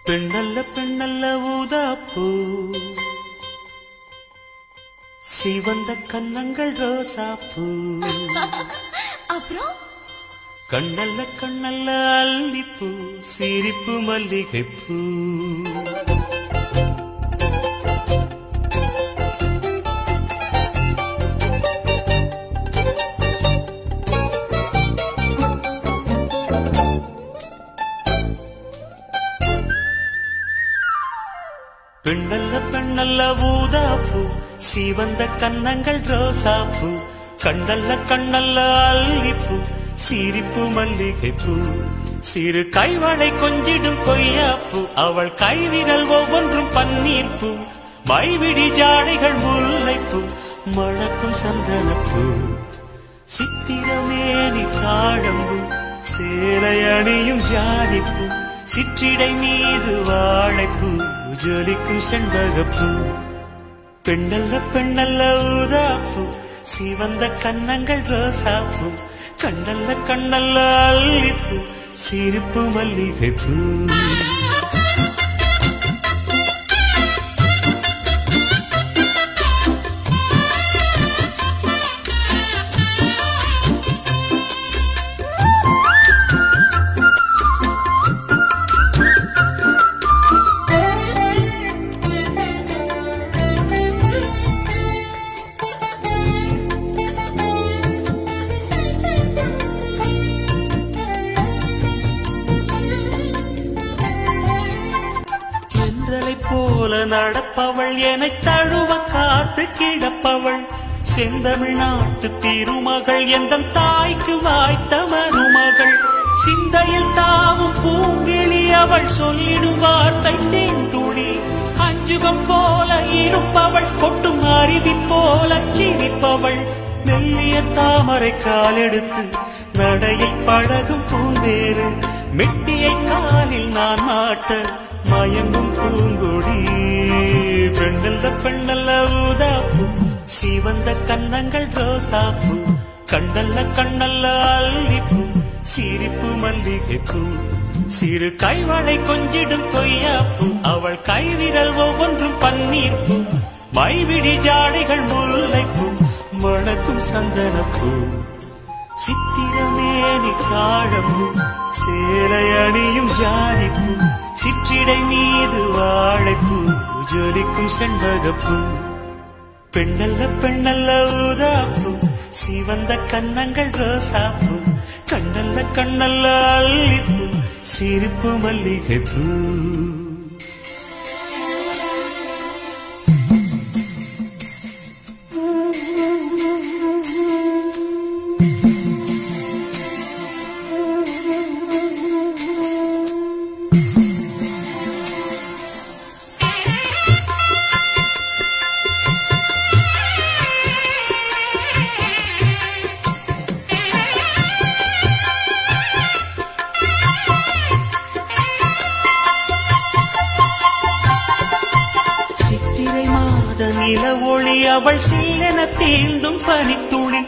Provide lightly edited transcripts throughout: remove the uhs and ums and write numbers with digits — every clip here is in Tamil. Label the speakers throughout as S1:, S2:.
S1: பெண்ணல்ல பெண்ணல்ல ஊதாப்பூ சிவந்த கன்னங்கள் ரோசாப்பூ
S2: அப்புறம்
S1: கண்ணல்ல கண்ணல்ல அல்லிப்பூ சிரிப்பு மல்லிகைப்பூ பெண்ணல்ல பெண்ணல்ல ஊதாப்பூ சிவந்த கன்னங்கள் ரோசாப்பூ கண்ணல்ல கண்ணல்ல அல்லிப்பூ சிரிப்பு மல்லிகைப்பூ சிறு கைவளை கொஞ்சிடும் கொய்யாப்பூ அவள் கைவிரல் ஒவ்வொன்றும் பன்னீர்ப்பூ மைவிடி ஜாடைகள் முல்லைப்பூ மணக்கும் சந்தனப்பூ சித்திரமேனி தாழம்பூ சேலை அணியும் ஜாதிப்பூ சிற்றிடை மீது வாழைப்பூ ஜொலிக்கும் செண்பகப்பூ பெண்ணல்ல பெண்ணல்ல ஊதாப்பூ சிவந்த கன்னங்கள் ரோசாப்பூ கண்ணல்ல கண்ணல்ல அல்லிப்பூ சிரிப்பு மல்லிகைப்பூ போல நடப்பவள் என்னை தழுவ காத்து கிடப்பவள் செந்தமிழ்நாட்டு திருமகள் எந்த தாய்க்கு வாய்த்த மருமகள் சிந்தையில் தாவும் பூங்கிழி அவள் சொல்லிடும் வார்த்தை தேன்துளி அஞ்சுகம் போல இருப்பவள் கொட்டும் அருவி போல சிரிப்பவள் மெல்லிய தாமரை காலெடுத்து நடையை பழகும் பூந்தேறு மெட்டியை காலில் நான் மாட்ட மயங்கும் பூங்கொடி பெண்ணல்ல பெண்ணல்ல ஊதாப்பூ சிவந்த கன்னங்கள் ரோசாப்பூ கண்ணல்ல கண்ணல்ல அல்லிப்பூ சிரிப்பு மல்லிகைப்பூ சிறு கைவளை கொஞ்சிடும் கொய்யாப்பூ அவள் கைவிரல் ஒவ்வொன்றும் பன்னீர்ப்பூ மைவிடி ஜாடைகள் முல்லைப்பூ மணக்கும் சந்தனப்பூ சித்திரமேனி தாழம்பூ சேலை அணியும் ஜாதிப்பூ சிற்றிடை மீது வாழைப்பூ ஜொலிக்கும் செண்பகப்பூ பெண்ணல்ல பெண்ணல்ல ஊதாப்பூ சிவந்த கன்னங்கள் ரோசாப்பூ கண்ணல்ல கண்ணல்ல அல்லிப்பூ சிரிப்பு மல்லிகைப்பூ நில ஒளி அவள் சீலென தீண்டும் பனித்துளி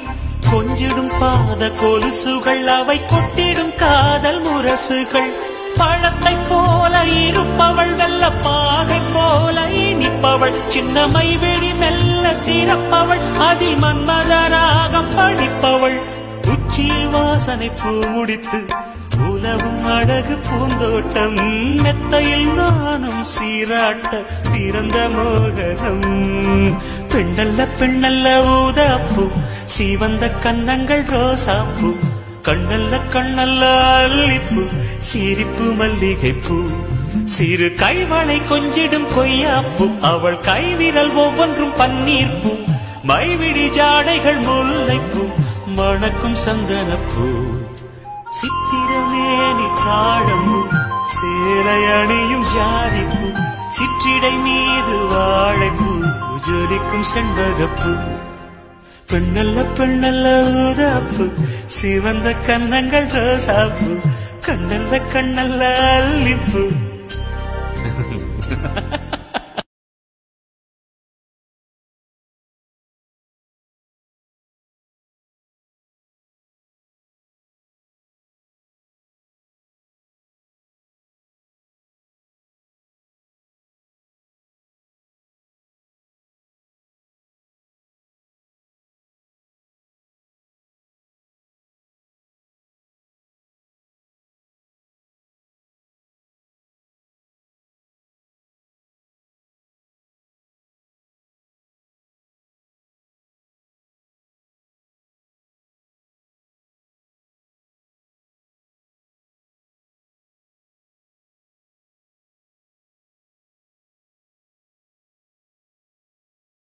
S1: கொஞ்சிடும் பாத கொலுசுகள் அவை கொட்டிடும் காதல் முரசுகள் பழத்தை போல இருப்பவள் வெள்ள பாகை போல இனிப்பவள் சின்னமை வெடி மெல்ல திறப்பவள் அதில் மன்மதராகம் படிப்பவள் உச்சியில் வாசனை பூ முடித்து உலவும் அழகு பூந்தோட்டம் மெத்தையில் நானும் சீராட்ட பிறந்த மோகனம் பெண்ணல்ல பெண்ணல்ல ஊதாப்பூ சிவந்த கன்னங்கள் ரோசாப்பூ கண்ணல்ல கண்ணல்ல அல்லிப்பூ சிரிப்பு மல்லிகைப்பூ சிறு கைவளை கொஞ்சிடும் கொய்யாப்பூ அவள் கைவிரல் ஒவ்வொன்றும் பன்னீர்ப்பூ மைவிடி ஜாடைகள் முல்லைப்பூ மணக்கும் சந்தனப்பூ சித்திரமேனி தாழம்பூ சேலை அணியும் ஜாதிப்பூ சிற்றிடை மீது வாழைப்பூ ஜொலிக்கும் செண்பகப்பூ பெண்ணல்ல பெண்ணல்ல ஊதாப்பூ சிவந்த கன்னங்கள் ரோசாப்பூ கண்ணல்ல கண்ணல்ல அல்லிப்பூ